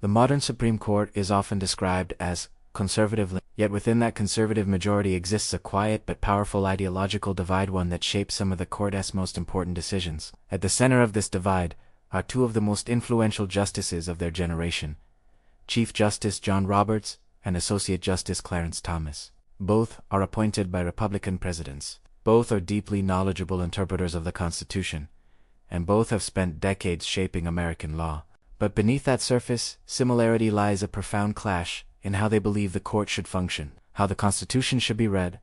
The modern Supreme Court is often described as conservative, yet within that conservative majority exists a quiet but powerful ideological divide, one that shapes some of the court's most important decisions. At the center of this divide are two of the most influential justices of their generation, Chief Justice John Roberts and Associate Justice Clarence Thomas. Both are appointed by Republican presidents. Both are deeply knowledgeable interpreters of the Constitution, and both have spent decades shaping American law. But beneath that surface similarity lies a profound clash in how they believe the court should function, how the Constitution should be read,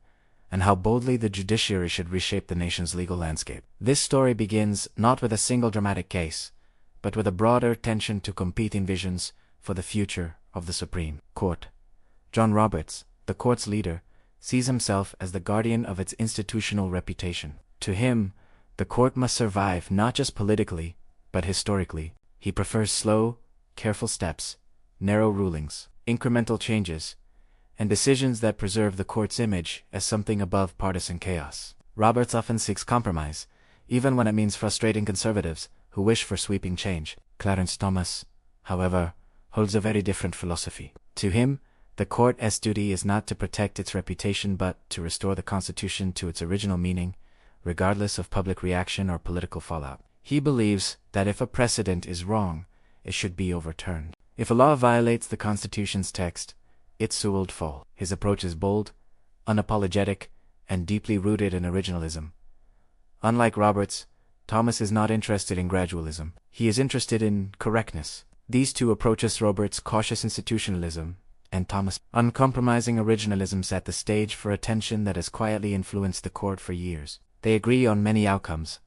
and how boldly the judiciary should reshape the nation's legal landscape. This story begins not with a single dramatic case, but with a broader attention to competing visions for the future of the Supreme Court. John Roberts, the court's leader, sees himself as the guardian of its institutional reputation. To him, the court must survive not just politically, but historically. He prefers slow, careful steps, narrow rulings, incremental changes, and decisions that preserve the court's image as something above partisan chaos. Roberts often seeks compromise, even when it means frustrating conservatives who wish for sweeping change. Clarence Thomas, however, holds a very different philosophy. To him, the court's duty is not to protect its reputation but to restore the Constitution to its original meaning, regardless of public reaction or political fallout. He believes that if a precedent is wrong, it should be overturned. If a law violates the Constitution's text, it will fall. His approach is bold, unapologetic, and deeply rooted in originalism. Unlike Roberts, Thomas is not interested in gradualism. He is interested in correctness. These two approaches, Roberts' cautious institutionalism and Thomas' uncompromising originalism, set the stage for a tension that has quietly influenced the court for years. They agree on many outcomes,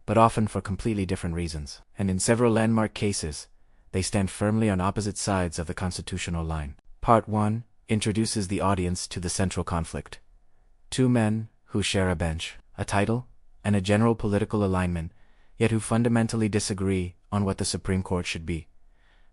but often for completely different reasons. And in several landmark cases, they stand firmly on opposite sides of the constitutional line. Part 1 introduces the audience to the central conflict. Two men who share a bench, a title, and a general political alignment, yet who fundamentally disagree on what the Supreme Court should be.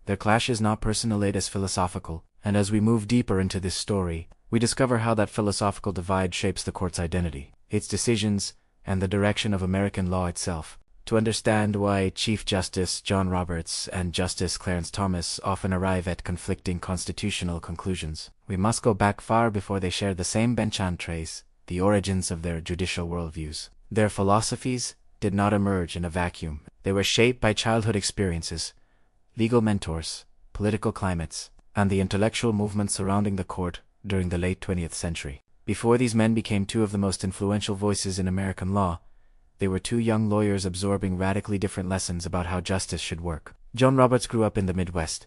Their clash is not personal, it is philosophical, and as we move deeper into this story, we discover how that philosophical divide shapes the court's identity, its decisions, and the direction of American law itself. To understand why Chief Justice John Roberts and Justice Clarence Thomas often arrive at conflicting constitutional conclusions, we must go back far before they shared the same bench and trace the origins of their judicial worldviews. Their philosophies did not emerge in a vacuum. They were shaped by childhood experiences, legal mentors, political climates, and the intellectual movement surrounding the court during the late 20th century. Before these men became two of the most influential voices in American law, they were two young lawyers absorbing radically different lessons about how justice should work. John Roberts grew up in the Midwest,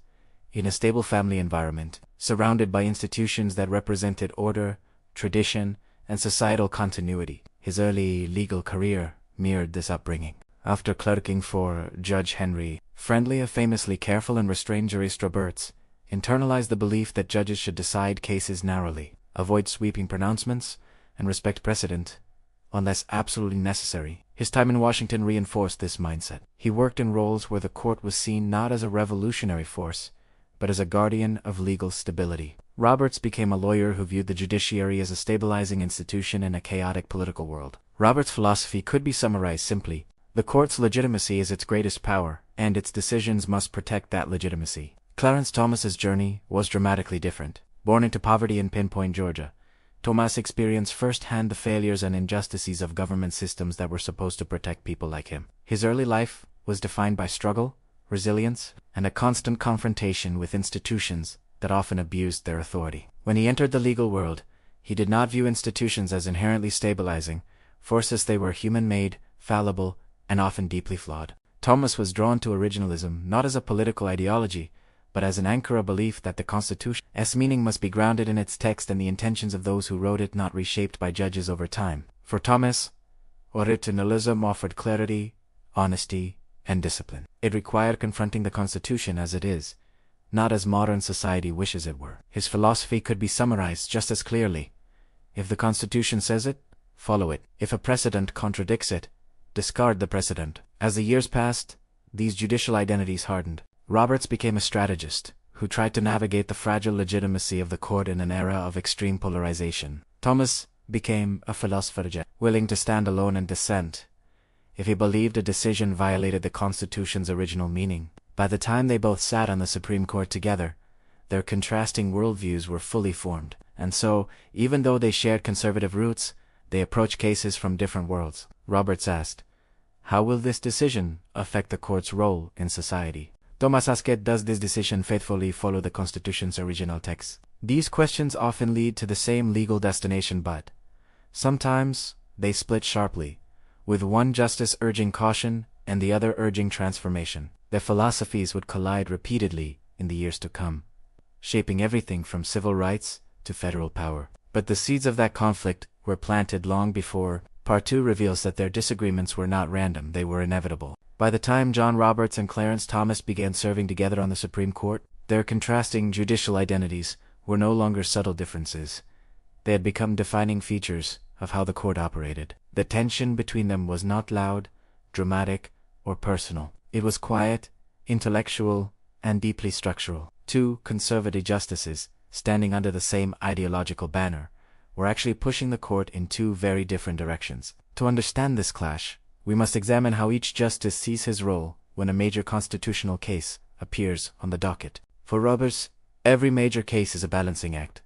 in a stable family environment, surrounded by institutions that represented order, tradition, and societal continuity. His early legal career mirrored this upbringing. After clerking for Judge Henry, friendly, a famously careful and restrained jurist, Roberts internalized the belief that judges should decide cases narrowly, avoid sweeping pronouncements, and respect precedent unless absolutely necessary. His time in Washington reinforced this mindset. He worked in roles where the court was seen not as a revolutionary force, but as a guardian of legal stability. Roberts became a lawyer who viewed the judiciary as a stabilizing institution in a chaotic political world. Roberts' philosophy could be summarized simply: the court's legitimacy is its greatest power, and its decisions must protect that legitimacy. Clarence Thomas's journey was dramatically different. Born into poverty in Pinpoint, Georgia, Thomas experienced firsthand the failures and injustices of government systems that were supposed to protect people like him. His early life was defined by struggle, resilience, and a constant confrontation with institutions that often abused their authority. When he entered the legal world, he did not view institutions as inherently stabilizing forces. They were human-made, fallible, and often deeply flawed. Thomas was drawn to originalism not as a political ideology, but as an anchor, a belief that the Constitution's meaning must be grounded in its text and the intentions of those who wrote it, not reshaped by judges over time. For Thomas, Originalism offered clarity, honesty, and discipline. It required confronting the Constitution as it is, not as modern society wishes it were. His philosophy could be summarized just as clearly: if the Constitution says it, follow it. If a precedent contradicts it, discard the precedent. As the years passed, these judicial identities hardened. Roberts became a strategist who tried to navigate the fragile legitimacy of the court in an era of extreme polarization. Thomas became a philosopher, willing to stand alone and dissent if he believed a decision violated the Constitution's original meaning. By the time they both sat on the Supreme Court together, their contrasting worldviews were fully formed, and so, even though they shared conservative roots, they approached cases from different worlds. Roberts asked, "How will this decision affect the court's role in society?" Thomas asked, "Does this decision faithfully follow the Constitution's original text?" These questions often lead to the same legal destination, but sometimes they split sharply, with one justice urging caution and the other urging transformation. Their philosophies would collide repeatedly in the years to come, shaping everything from civil rights to federal power. But the seeds of that conflict were planted long before. Part 2 reveals that their disagreements were not random, they were inevitable. By the time John Roberts and Clarence Thomas began serving together on the Supreme Court, their contrasting judicial identities were no longer subtle differences. They had become defining features of how the court operated. The tension between them was not loud, dramatic, or personal. It was quiet, intellectual, and deeply structural. Two conservative justices, standing under the same ideological banner, were actually pushing the court in two very different directions. To understand this clash, we must examine how each justice sees his role when a major constitutional case appears on the docket. For Roberts, every major case is a balancing act.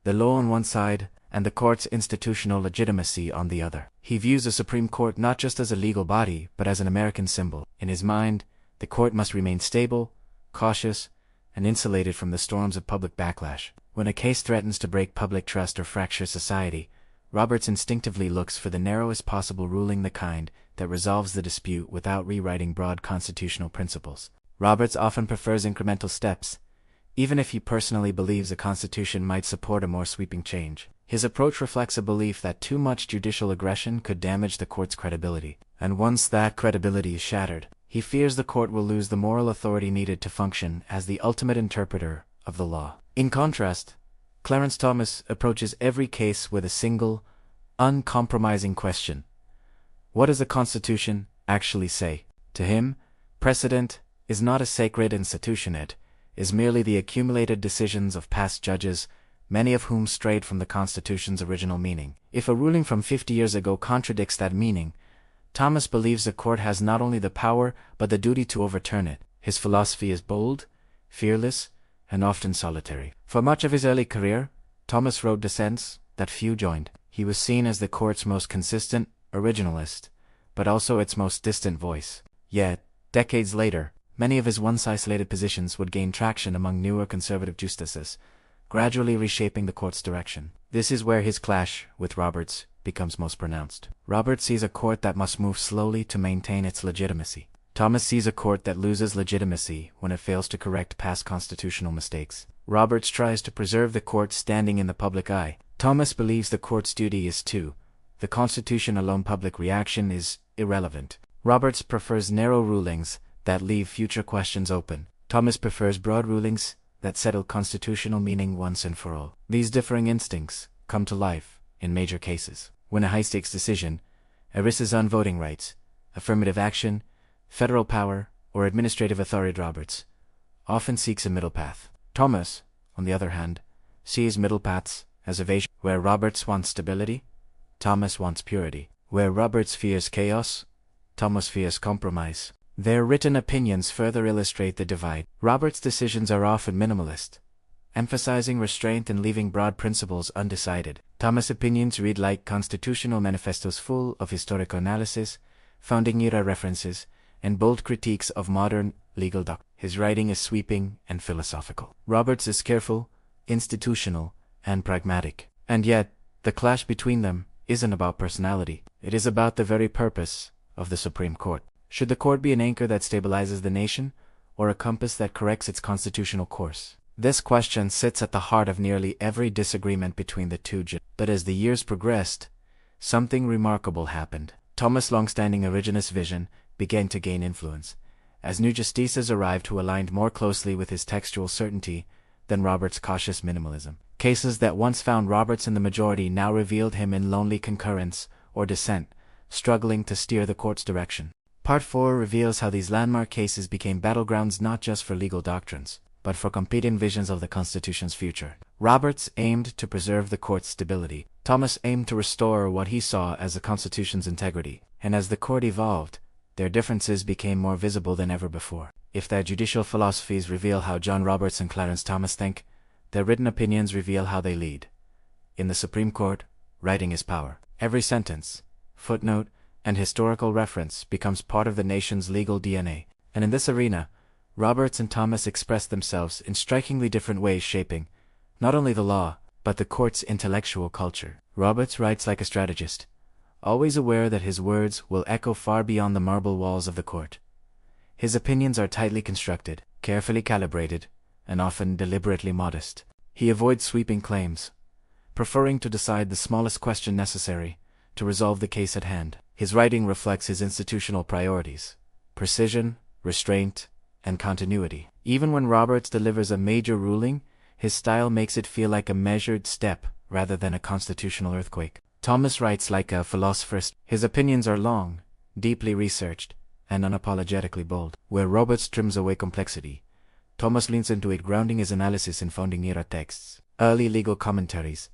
The law on one side, and the court's institutional legitimacy on the other. He views the Supreme Court not just as a legal body, but as an American symbol. In his mind, the court must remain stable, cautious, and insulated from the storms of public backlash. When a case threatens to break public trust or fracture society, Roberts instinctively looks for the narrowest possible ruling, the kind that resolves the dispute without rewriting broad constitutional principles. Roberts often prefers incremental steps, even if he personally believes the Constitution might support a more sweeping change. His approach reflects a belief that too much judicial aggression could damage the court's credibility, and once that credibility is shattered, he fears the court will lose the moral authority needed to function as the ultimate interpreter of the law. In contrast, Clarence Thomas approaches every case with a single, uncompromising question: what does the Constitution actually say? To him, precedent is not a sacred institution, it is merely the accumulated decisions of past judges, many of whom strayed from the Constitution's original meaning. If a ruling from 50 years ago contradicts that meaning, Thomas believes the court has not only the power but the duty to overturn it. His philosophy is bold, fearless, and often solitary. For much of his early career, Thomas wrote dissents that few joined. He was seen as the court's most consistent originalist, but also its most distant voice. Yet, decades later, many of his once isolated positions would gain traction among newer conservative justices, gradually reshaping the court's direction. This is where his clash with Roberts becomes most pronounced. Roberts sees a court that must move slowly to maintain its legitimacy. Thomas sees a court that loses legitimacy when it fails to correct past constitutional mistakes. Roberts tries to preserve the court standing in the public eye. Thomas believes the court's duty is to the Constitution alone. Public reaction is irrelevant. Roberts prefers narrow rulings that leave future questions open. Thomas prefers broad rulings that settle constitutional meaning once and for all. These differing instincts come to life in major cases. When a high-stakes decision arises on voting rights, affirmative action, federal power, or administrative authority, Roberts often seeks a middle path. Thomas, on the other hand, sees middle paths as evasion. Where Roberts wants stability, Thomas wants purity. Where Roberts fears chaos, Thomas fears compromise. Their written opinions further illustrate the divide. Roberts' decisions are often minimalist, emphasizing restraint and leaving broad principles undecided. Thomas' opinions read like constitutional manifestos full of historical analysis, founding-era references, and bold critiques of modern legal doctrine. His writing is sweeping and philosophical. Roberts is careful, institutional, and pragmatic. And yet, the clash between them isn't about personality. It is about the very purpose of the Supreme Court. Should the court be an anchor that stabilizes the nation, or a compass that corrects its constitutional course? This question sits at the heart of nearly every disagreement between the two judges. But as the years progressed, something remarkable happened. Thomas' long-standing originalist vision began to gain influence, as new justices arrived who aligned more closely with his textual certainty than Roberts' cautious minimalism. Cases that once found Roberts in the majority now revealed him in lonely concurrence or dissent, struggling to steer the court's direction. Part 4 reveals how these landmark cases became battlegrounds not just for legal doctrines, but for competing visions of the Constitution's future. Roberts aimed to preserve the court's stability. Thomas aimed to restore what he saw as the Constitution's integrity. And as the court evolved, their differences became more visible than ever before. If their judicial philosophies reveal how John Roberts and Clarence Thomas think, their written opinions reveal how they lead. In the Supreme Court, writing is power. Every sentence, footnote, and historical reference becomes part of the nation's legal DNA, and in this arena, Roberts and Thomas express themselves in strikingly different ways, shaping not only the law, but the court's intellectual culture. Roberts writes like a strategist, always aware that his words will echo far beyond the marble walls of the court. His opinions are tightly constructed, carefully calibrated, and often deliberately modest. He avoids sweeping claims, preferring to decide the smallest question necessary to resolve the case at hand. His writing reflects his institutional priorities: precision, restraint, and continuity. Even when Roberts delivers a major ruling, his style makes it feel like a measured step rather than a constitutional earthquake. Thomas writes like a philosopher. His opinions are long, deeply researched, and unapologetically bold. Where Roberts trims away complexity, Thomas leans into it, grounding his analysis in founding era texts, early legal commentaries,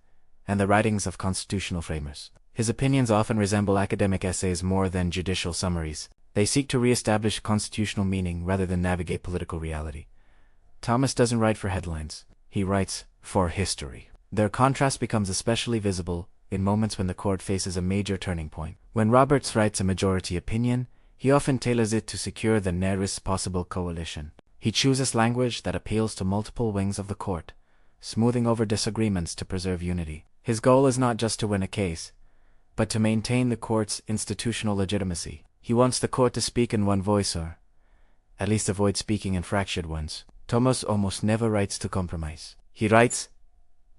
and the writings of constitutional framers. His opinions often resemble academic essays more than judicial summaries. They seek to re-establish constitutional meaning rather than navigate political reality. Thomas doesn't write for headlines. He writes for history. Their contrast becomes especially visible in moments when the court faces a major turning point. When Roberts writes a majority opinion, he often tailors it to secure the narrowest possible coalition. He chooses language that appeals to multiple wings of the court, smoothing over disagreements to preserve unity. His goal is not just to win a case, but to maintain the court's institutional legitimacy. He wants the court to speak in one voice, or at least avoid speaking in fractured ones. Thomas almost never writes to compromise. He writes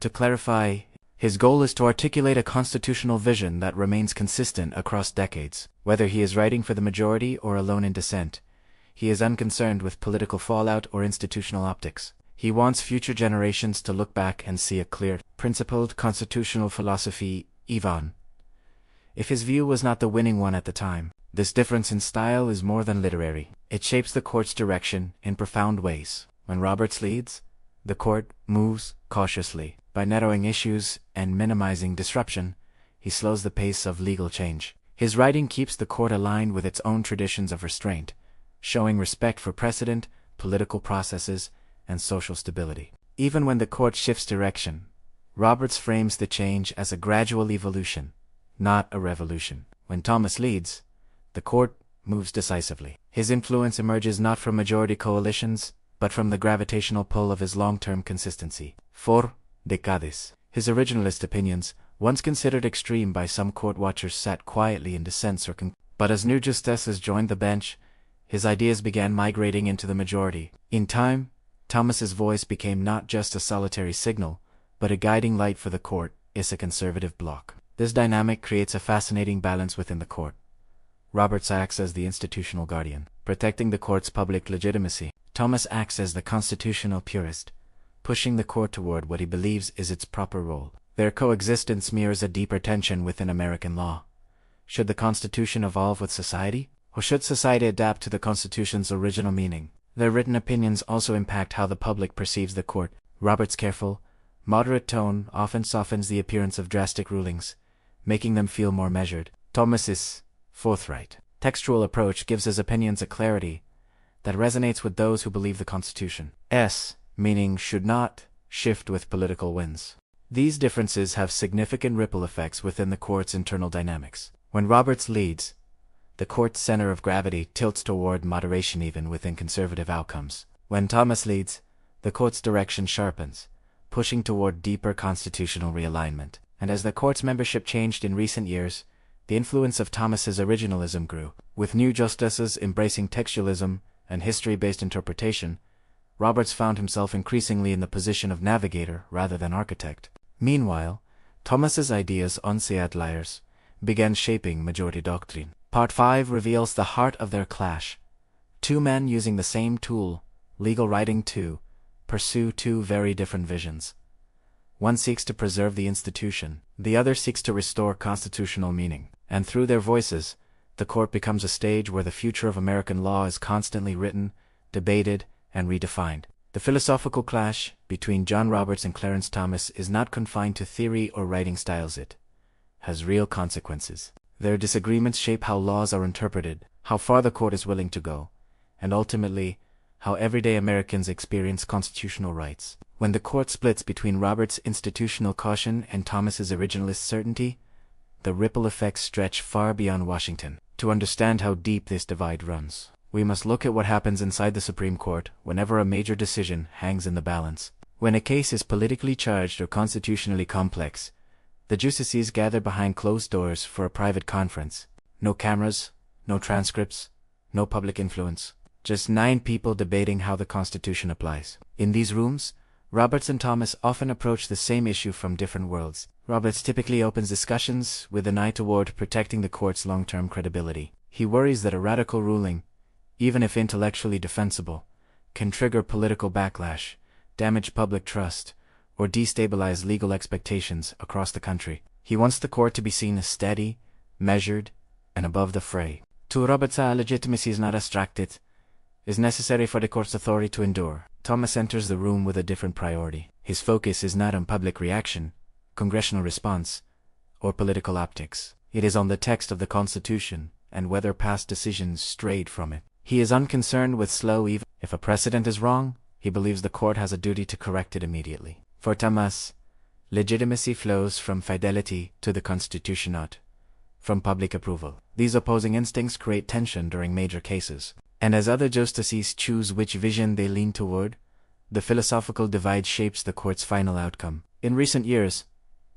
to clarify. His goal is to articulate a constitutional vision that remains consistent across decades. Whether he is writing for the majority or alone in dissent, he is unconcerned with political fallout or institutional optics. He wants future generations to look back and see a clear, principled constitutional philosophy, even if his view was not the winning one at the time. This difference in style is more than literary. It shapes the court's direction in profound ways. When Roberts leads, the court moves cautiously. By narrowing issues and minimizing disruption, he slows the pace of legal change. His writing keeps the court aligned with its own traditions of restraint, showing respect for precedent, political processes, and social stability. Even when the court shifts direction, Roberts frames the change as a gradual evolution, not a revolution. When Thomas leads, the court moves decisively. His influence emerges not from majority coalitions, but from the gravitational pull of his long-term consistency. For decades, his originalist opinions, once considered extreme by some court watchers, sat quietly in dissent but as new justices joined the bench, his ideas began migrating into the majority. In time, Thomas's voice became not just a solitary signal, but a guiding light for the court is a conservative bloc. This dynamic creates a fascinating balance within the court. Roberts acts as the institutional guardian, protecting the court's public legitimacy. Thomas acts as the constitutional purist, pushing the court toward what he believes is its proper role. Their coexistence mirrors a deeper tension within American law. Should the Constitution evolve with society, or should society adapt to the Constitution's original meaning? Their written opinions also impact how the public perceives the court. Roberts' careful, moderate tone often softens the appearance of drastic rulings, making them feel more measured. Thomas's forthright, textual approach gives his opinions a clarity that resonates with those who believe the Constitution's meaning should not shift with political winds. These differences have significant ripple effects within the court's internal dynamics. When Roberts leads, the court's center of gravity tilts toward moderation even within conservative outcomes. When Thomas leads, the court's direction sharpens, pushing toward deeper constitutional realignment. And as the court's membership changed in recent years, the influence of Thomas's originalism grew. With new justices embracing textualism and history-based interpretation, Roberts found himself increasingly in the position of navigator rather than architect. Meanwhile, Thomas's ideas on outliers began shaping majority doctrine. Part 5 reveals the heart of their clash. Two men using the same tool, legal writing, to pursue two very different visions. One seeks to preserve the institution, the other seeks to restore constitutional meaning. And through their voices, the court becomes a stage where the future of American law is constantly written, debated, and redefined. The philosophical clash between John Roberts and Clarence Thomas is not confined to theory or writing styles. It has real consequences. Their disagreements shape how laws are interpreted, how far the court is willing to go, and ultimately, how everyday Americans experience constitutional rights. When the court splits between Roberts' institutional caution and Thomas's originalist certainty, the ripple effects stretch far beyond Washington. To understand how deep this divide runs, we must look at what happens inside the Supreme Court whenever a major decision hangs in the balance. When a case is politically charged or constitutionally complex, the justices gather behind closed doors for a private conference. No cameras, no transcripts, no public influence. Just 9 people debating how the Constitution applies. In these rooms, Roberts and Thomas often approach the same issue from different worlds. Roberts typically opens discussions with an eye toward protecting the court's long-term credibility. He worries that a radical ruling, even if intellectually defensible, can trigger political backlash, damage public trust, or destabilize legal expectations across the country. He wants the court to be seen as steady, measured, and above the fray. To Roberts, legitimacy is not abstracted, is necessary for the court's authority to endure. Thomas enters the room with a different priority. His focus is not on public reaction, congressional response, or political optics. It is on the text of the Constitution and whether past decisions strayed from it. He is unconcerned with slow evil. If a precedent is wrong, he believes the court has a duty to correct it immediately. For Thomas, legitimacy flows from fidelity to the Constitution, not from public approval. These opposing instincts create tension during major cases. And as other justices choose which vision they lean toward, the philosophical divide shapes the court's final outcome. In recent years,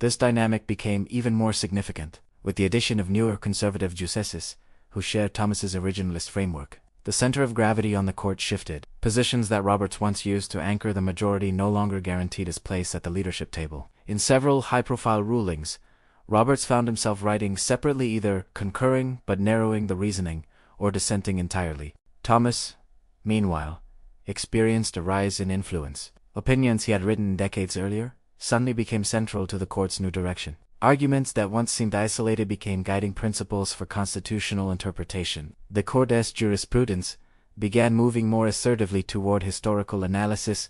this dynamic became even more significant, with the addition of newer conservative justices who shared Thomas's originalist framework. The center of gravity on the court shifted. Positions that Roberts once used to anchor the majority no longer guaranteed his place at the leadership table. In several high-profile rulings, Roberts found himself writing separately, either concurring but narrowing the reasoning, or dissenting entirely. Thomas, meanwhile, experienced a rise in influence. Opinions he had written decades earlier suddenly became central to the court's new direction. Arguments that once seemed isolated became guiding principles for constitutional interpretation. The court's jurisprudence began moving more assertively toward historical analysis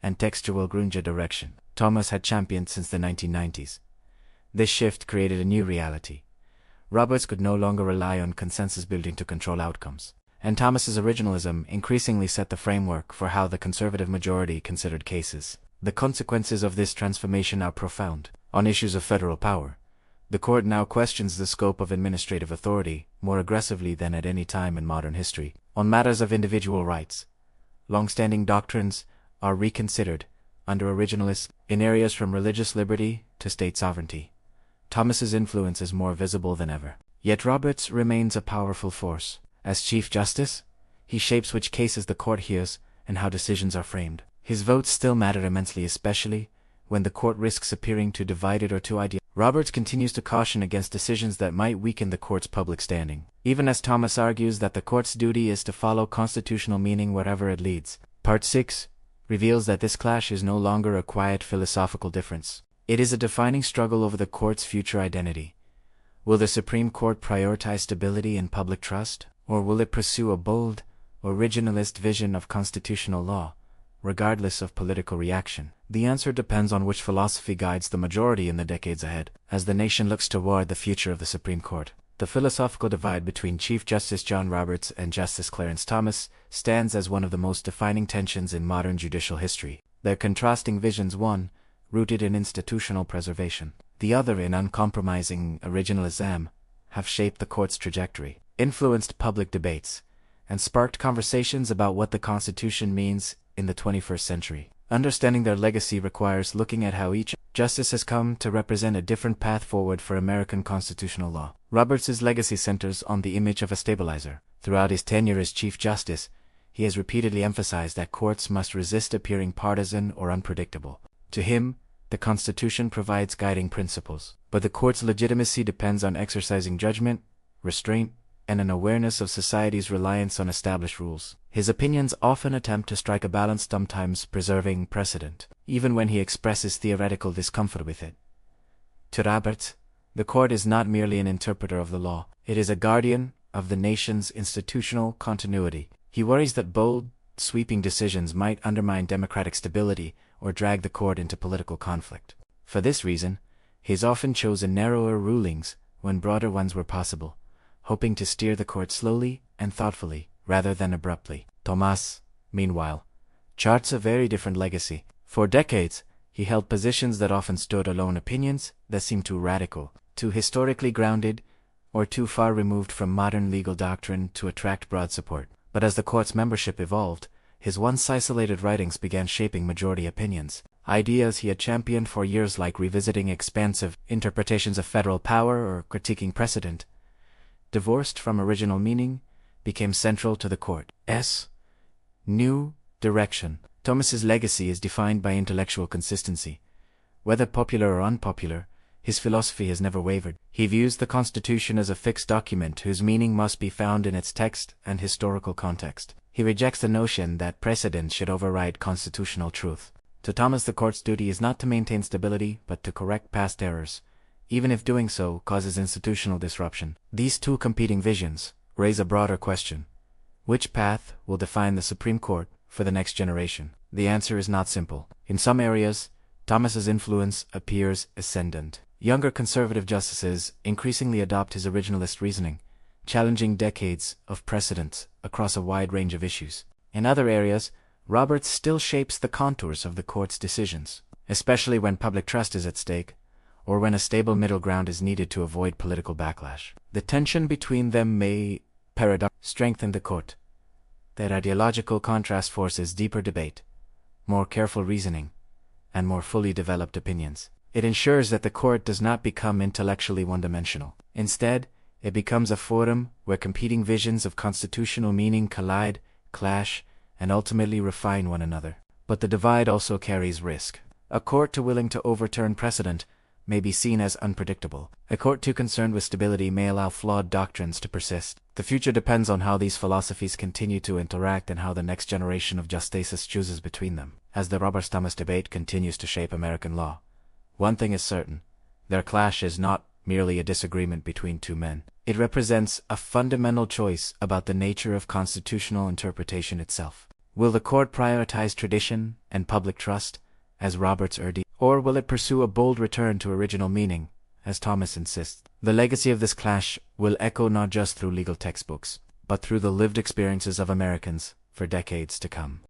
and textual grunge direction. Thomas had championed since the 1990s. This shift created a new reality. Roberts could no longer rely on consensus building to control outcomes, and Thomas's originalism increasingly set the framework for how the conservative majority considered cases. The consequences of this transformation are profound. On issues of federal power, the court now questions the scope of administrative authority more aggressively than at any time in modern history. On matters of individual rights, long-standing doctrines are reconsidered under originalists in areas from religious liberty to state sovereignty. Thomas's influence is more visible than ever. Yet Roberts remains a powerful force. As Chief Justice, he shapes which cases the court hears and how decisions are framed. His votes still matter immensely, especially when the court risks appearing too divided or too ideological. Roberts continues to caution against decisions that might weaken the court's public standing, even as Thomas argues that the court's duty is to follow constitutional meaning wherever it leads. Part 6 reveals that this clash is no longer a quiet philosophical difference. It is a defining struggle over the court's future identity. Will the Supreme Court prioritize stability and public trust, or will it pursue a bold, originalist vision of constitutional law, regardless of political reaction? The answer depends on which philosophy guides the majority in the decades ahead. As the nation looks toward the future of the Supreme Court, the philosophical divide between Chief Justice John Roberts and Justice Clarence Thomas stands as one of the most defining tensions in modern judicial history. Their contrasting visions, one rooted in institutional preservation, the other in uncompromising originalism, have shaped the court's trajectory, influenced public debates, and sparked conversations about what the Constitution means in the 21st century. Understanding their legacy requires looking at how each justice has come to represent a different path forward for American constitutional law. Roberts' legacy centers on the image of a stabilizer. Throughout his tenure as Chief Justice, he has repeatedly emphasized that courts must resist appearing partisan or unpredictable. To him, the Constitution provides guiding principles, but the court's legitimacy depends on exercising judgment, restraint, and an awareness of society's reliance on established rules. His opinions often attempt to strike a balance, sometimes preserving precedent, even when he expresses theoretical discomfort with it. To Roberts, the court is not merely an interpreter of the law, it is a guardian of the nation's institutional continuity. He worries that bold, sweeping decisions might undermine democratic stability or drag the court into political conflict. For this reason, he has often chosen narrower rulings when broader ones were possible, hoping to steer the court slowly and thoughtfully, rather than abruptly. Thomas, meanwhile, charts a very different legacy. For decades, he held positions that often stood alone, opinions that seemed too radical, too historically grounded, or too far removed from modern legal doctrine to attract broad support. But as the court's membership evolved, his once isolated writings began shaping majority opinions. Ideas he had championed for years, like revisiting expansive interpretations of federal power or critiquing precedent, divorced from original meaning, became central to the court's new direction. Thomas's legacy is defined by intellectual consistency. Whether popular or unpopular, his philosophy has never wavered. He views the Constitution as a fixed document whose meaning must be found in its text and historical context. He rejects the notion that precedent should override constitutional truth. To Thomas, the court's duty is not to maintain stability, but to correct past errors, even if doing so causes institutional disruption. These two competing visions raise a broader question. Which path will define the Supreme Court for the next generation? The answer is not simple. In some areas, Thomas's influence appears ascendant. Younger conservative justices increasingly adopt his originalist reasoning, challenging decades of precedents across a wide range of issues. In other areas, Roberts still shapes the contours of the court's decisions, especially when public trust is at stake, or when a stable middle ground is needed to avoid political backlash. The tension between them may, paradoxically, strengthen the court. That ideological contrast forces deeper debate, more careful reasoning, and more fully developed opinions. It ensures that the court does not become intellectually one-dimensional. Instead, it becomes a forum where competing visions of constitutional meaning collide, clash, and ultimately refine one another. But the divide also carries risk. A court too willing to overturn precedent may be seen as unpredictable. A court too concerned with stability may allow flawed doctrines to persist. The future depends on how these philosophies continue to interact and how the next generation of justices chooses between them. As the Roberts-Thomas debate continues to shape American law, one thing is certain: their clash is not merely a disagreement between two men. It represents a fundamental choice about the nature of constitutional interpretation itself. Will the court prioritize tradition and public trust, as Roberts urged, or will it pursue a bold return to original meaning, as Thomas insists? The legacy of this clash will echo not just through legal textbooks, but through the lived experiences of Americans for decades to come.